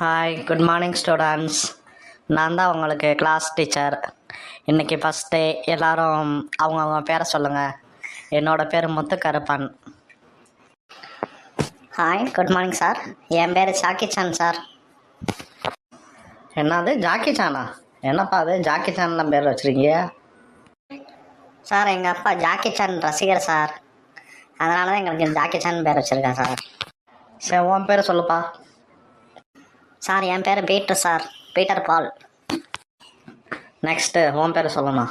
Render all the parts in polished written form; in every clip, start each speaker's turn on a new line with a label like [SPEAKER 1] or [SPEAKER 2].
[SPEAKER 1] Hi, good morning students. நான் தான் உங்களுக்கு கிளாஸ் டீச்சர். இன்றைக்கி ஃபஸ்ட் டே. எல்லோரும் அவங்கவுங்க பேரை சொல்லுங்கள். என்னோடய பேர் Muthukaruppan.
[SPEAKER 2] Hi, good morning sir. என் பேர் ஜாக்கி சான் சார்.
[SPEAKER 1] என்னது ஜாக்கி சானா? என்னப்பா அது ஜாக்கி சான்லாம் பேர் வச்சுருக்கீங்க?
[SPEAKER 2] சார், எங்கள் அப்பா ஜாக்கி சான் ரசிகர் சார். அதனால தான் எங்களுக்கு ஜாக்கி சான் பேர் வச்சுருக்கேன் சார்.
[SPEAKER 1] சரி, உன் பேரை சொல்லுப்பா.
[SPEAKER 2] சார், என் பேர் பீட்டர் சார். பீட்டர் பால்.
[SPEAKER 1] நெக்ஸ்ட்டு உன் பேரை சொல்லணும்.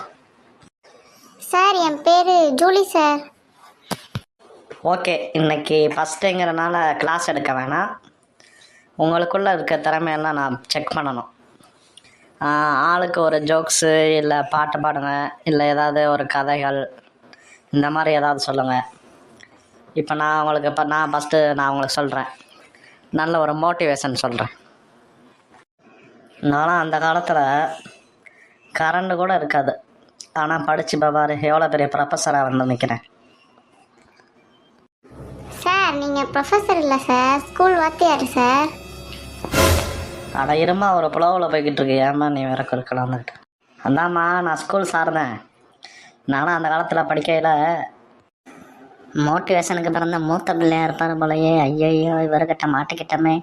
[SPEAKER 3] சார், என் பேர் ஜூலி சார்.
[SPEAKER 1] ஓகே, இன்றைக்கி ஃபஸ்ட்டுங்கிறனால கிளாஸ் எடுக்க வேணாம். உங்களுக்குள்ளே இருக்க திறமையெல்லாம் நான் செக் பண்ணணும். ஆளுக்கு ஒரு ஜோக்ஸு இல்லை பாட்டு பாடுங்க, இல்லை ஏதாவது ஒரு கதைகள் இந்த மாதிரி ஏதாவது சொல்லுங்கள். இப்போ நான் உங்களுக்கு சொல்கிறேன். நல்ல ஒரு மோட்டிவேஷன் சொல்கிறேன். நானும் அந்த காலத்தில் கரண்டு கூட இருக்காது, ஆனால் படித்து பாரு எவ்வளோ பெரிய ப்ரொஃபஸராக வந்து நிற்கிறேன்.
[SPEAKER 3] சார், நீங்கள் ப்ரொஃபஸர் இல்லை சார், ஸ்கூல் வாத்தியார் சார்.
[SPEAKER 1] அட இருமா, ஒரு புலவில் போய்கிட்டு இருக்கு. ஏமா நீ வேற இருக்கலாம்னுட்டு. அந்தாம்மா, நான் ஸ்கூல் சார்ந்தேன். நானும் அந்த காலத்தில் படிக்கையில்
[SPEAKER 2] மோட்டிவேஷனுக்கு பிறந்த மூத்த பிள்ளையா இருப்பார் போலையே. ஐயோ, இவர்கிட்ட மாட்டிக்கிட்டமே.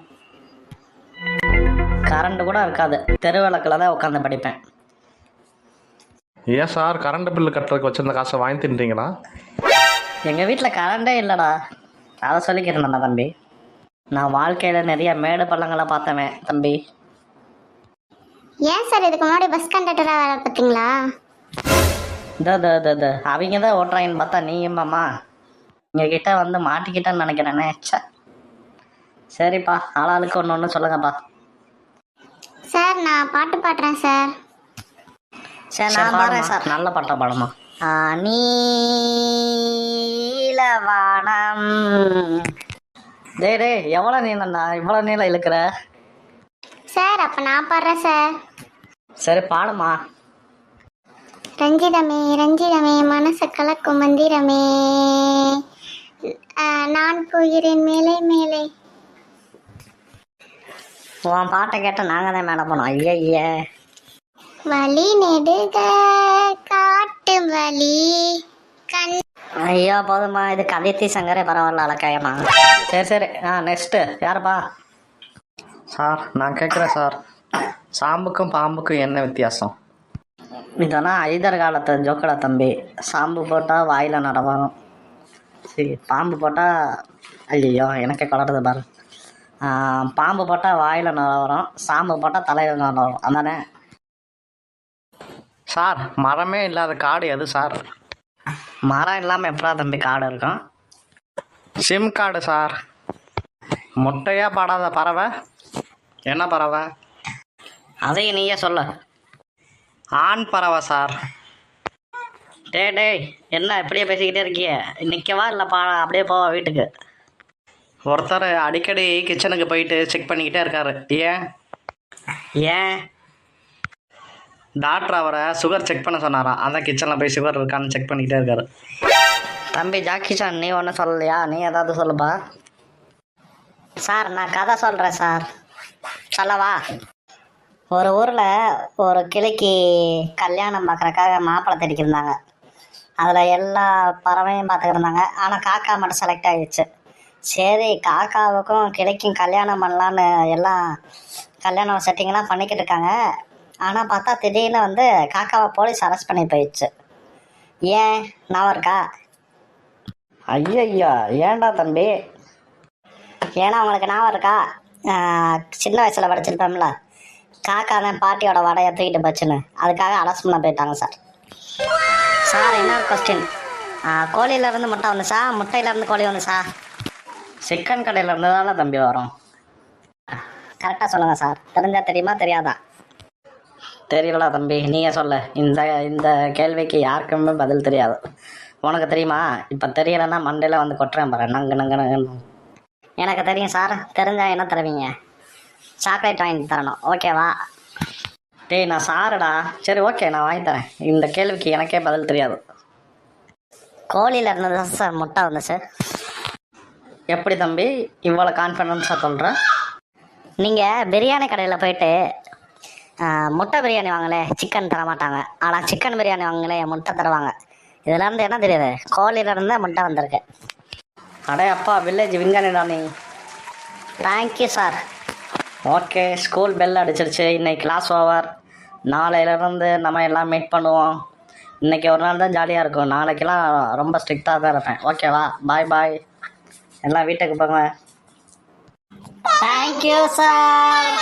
[SPEAKER 1] கரண்ட் கூட இருக்காது, தெருவிளக்கில் தான் உட்காந்து படிப்பேன்.
[SPEAKER 4] ஏன் சார், கரண்ட் பில்லு கட்டுறதுக்கு வச்சிருந்த காசை வாங்கி தின்றீங்களா?
[SPEAKER 1] எங்கள் வீட்டில் கரண்டே இல்லைடா. அதை சொல்லிக்கிறேன்டா தம்பி. நான் வாழ்க்கையில் நிறைய மேடு பள்ளங்களை பார்த்தவன் தம்பி.
[SPEAKER 3] ஏன் சார் இதுக்கு முன்னாடி பஸ் கண்டக்டராக வேலை பார்த்தீங்களா?
[SPEAKER 1] அவங்க தான் ஓட்டுறாங்கன்னு பார்த்தா நீங்கம்மாம்மா எங்ககிட்ட வந்து மாட்டிக்கிட்டேன்னு நினைக்கிறேனே. சரிப்பா, ஆளாளுக்கு ஒன்று சொல்லுங்கப்பா.
[SPEAKER 3] சார், நான் பாட்டு பாடுறேன் சார்.
[SPEAKER 2] சரி, நான் பாடுறேன் சார்.
[SPEAKER 1] நல்ல பாட்டா பாடமா.
[SPEAKER 2] நீலவானம்.
[SPEAKER 1] டேய், எவ்வளோ நீளம்ண்ணா இவ்வளோ நீளம் இழுக்கிற?
[SPEAKER 3] சார், அப்போ நான் பாடுறேன் சார்.
[SPEAKER 1] சரி, பாடுமா.
[SPEAKER 3] ரஞ்சிதமே ரஞ்சிதமே மனசு கலக்கும் மந்திரமே, நான் போகிறேன் மேலே மேலே.
[SPEAKER 2] உன் பாட்டை கேட்ட நாங்கள் தான் மேலே போனோம். ஐய,
[SPEAKER 3] வழி நெடுக காட்டும் வழி கண்.
[SPEAKER 2] ஐயோ போதுமா, இது கவித்தி சங்கரே பரவாயில்ல, அலக்காயமா.
[SPEAKER 1] சரி. நெக்ஸ்ட்டு யாருப்பா? சார், நான் கேட்குறேன் சார், சாம்புக்கும் பாம்புக்கும் என்ன வித்தியாசம்? இதெல்லாம் ஐதர் காலத்து ஜோக்கடா தம்பி. சாம்பு போட்டால் வாயில் நட வரும். சரி, பாம்பு போட்டால் ஐயோ எனக்கே குளருது பாரு. பாம்பு போட்டால் வாயில் நட வரும், சாம்பு போட்டால் தலையில் நட வரும். அதானே
[SPEAKER 4] சார், மரமே இல்லாத காடு எது சார்?
[SPEAKER 1] மரம் இல்லாமல் எப்படா தம்பி காடு இருக்கும்?
[SPEAKER 4] சிம் காடு சார். முட்டையாக பாடாத பறவை என்ன பறவை?
[SPEAKER 1] அதையும் நீயே சொல்ல.
[SPEAKER 4] ஆண் பறவை சார்.
[SPEAKER 1] டேய், என்ன இப்படியே பேசிக்கிட்டே இருக்கிய? நிற்கவா இல்லைப்பா அப்படியே போவா வீட்டுக்கு?
[SPEAKER 4] ஒருத்தர் அடிக்கடி கிச்சனுக்கு போயிட்டு செக் பண்ணிக்கிட்டே இருக்காரு.
[SPEAKER 1] ஏன்?
[SPEAKER 4] டாக்டர் அவரை சுகர் செக் பண்ண சொன்னாராம். அதான் கிச்சனில் போய் சுகர் இருக்கான்னு செக் பண்ணிக்கிட்டே இருக்காரு.
[SPEAKER 1] தம்பி ஜாக்கி சான், நீ ஒன்றும் சொல்லலையா? நீ ஏதாவது சொல்லுப்பா.
[SPEAKER 2] சார், நான் கதை சொல்கிறேன் சார். சொல்லவா? ஒரு ஊரில் ஒரு கிளிக்கு கல்யாணம் பார்க்குறக்காக மாப்பிள்ளை தேடிக்கிருந்தாங்க. அதில் எல்லா பறவையும் பார்த்துக்கிருந்தாங்க. ஆனால் காக்கா மட்டும் செலக்ட் ஆகிடுச்சு. சரி, காக்காவுக்கும் கிளிக்கும் கல்யாணம் பண்ணலான்னு எல்லாம் கல்யாணம் செட்டிங்லாம் பண்ணிக்கிட்டு இருக்காங்க. ஆனால் பார்த்தா திடீர்னு வந்து காக்காவை போலீஸ் அரெஸ்ட் பண்ணி போயிடுச்சு. ஏன் நான் இருக்கா?
[SPEAKER 1] ஐயா, ஏன்டா தம்பி?
[SPEAKER 2] ஏன்னா உங்களுக்கு ஞாபகம் இருக்கா? சின்ன வயசில் படிச்சிருப்போம்ல, காக்கா தான் பாட்டியோட வடையை தூக்கிட்டு போச்சுன்னு. அதுக்காக அரெஸ்ட் பண்ண போயிட்டாங்க சார். சார், இன்னொரு கொஸ்டின். கோழியிலேருந்து முட்டை வந்துச்சா, முட்டையிலேருந்து கோழி வந்துச்சா?
[SPEAKER 1] சிக்கன் கடையில் இருந்ததால தம்பி வரும்.
[SPEAKER 2] கரெக்டாக சொல்லுங்கள் சார். தெரிஞ்சா தெரியுமா தெரியாதா?
[SPEAKER 1] தெரியலடா தம்பி, நீங்கள் சொல்ல. இந்த கேள்விக்கு யாருக்குமே பதில் தெரியாது. உனக்கு தெரியுமா? இப்போ தெரியலைன்னா மண்டையில் வந்து கொட்டுறேன் பாரு, நங்கு.
[SPEAKER 2] எனக்கு தெரியும் சார். தெரிஞ்சால் என்ன தருவீங்க? சாக்லேட் வாங்கி தரணும், ஓகேவா?
[SPEAKER 1] டேய், நான் சாருடா. சரி, ஓகே, நான் வாங்கி தரேன். இந்த கேள்விக்கு எனக்கே பதில் தெரியாது.
[SPEAKER 2] கோழியில் இருந்தது தான் சார் முட்டை வந்துச்சு.
[SPEAKER 1] எப்படி தம்பி இவ்வளோ கான்ஃபிடன்ஸாக சொல்கிற?
[SPEAKER 2] நீங்கள் பிரியாணி கடையில் போயிட்டு முட்டை பிரியாணி வாங்கலே சிக்கன் தர மாட்டாங்க. ஆனால் சிக்கன் பிரியாணி வாங்கலே முட்டை தருவாங்க. இதுலேருந்து என்ன தெரியுது? கோழியிலேருந்து முட்டை வந்திருக்கு.
[SPEAKER 1] அடே அப்பா, வில்லேஜ் விஞ்ஞானிடா நீ.
[SPEAKER 2] Thank you sir.
[SPEAKER 1] Okay, school bell அடிச்சிருச்சு. இன்னைக்கு கிளாஸ் ஓவர். நாளையிலேருந்து நம்ம எல்லாம் மீட் பண்ணுவோம். இன்றைக்கி ஒரு நாள் தான் ஜாலியாக இருக்கும். நாளைக்கெல்லாம் ரொம்ப ஸ்ட்ரிக்டாக தான் இருப்பேன். ஓகேவா? பாய் பாய். எல்லாம் வீட்டுக்கு போங்க.
[SPEAKER 2] Thank you sir.